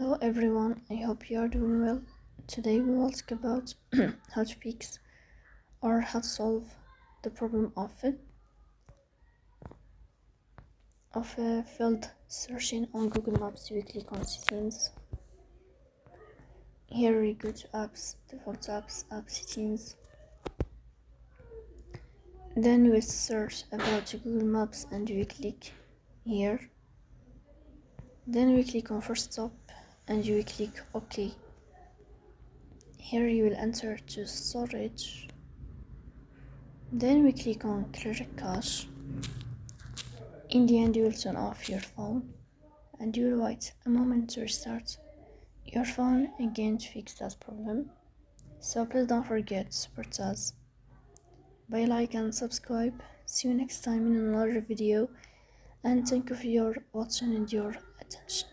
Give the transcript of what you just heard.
Hello everyone, I hope you are doing well. Today we will talk about how to fix or how to solve the problem of failed searching on Google Maps weekly constituents. Here we go to apps, default apps, app settings. Then we search about Google Maps and we click here. Then we click on first stop and we click OK. Here you will enter to storage. Then we click on clear cache. In the end, you will turn off your phone and you will wait a moment to restart your phone again to fix that problem. So please don't forget to support us by like and subscribe. See you next time in another video, and thank you for your watching and your attention.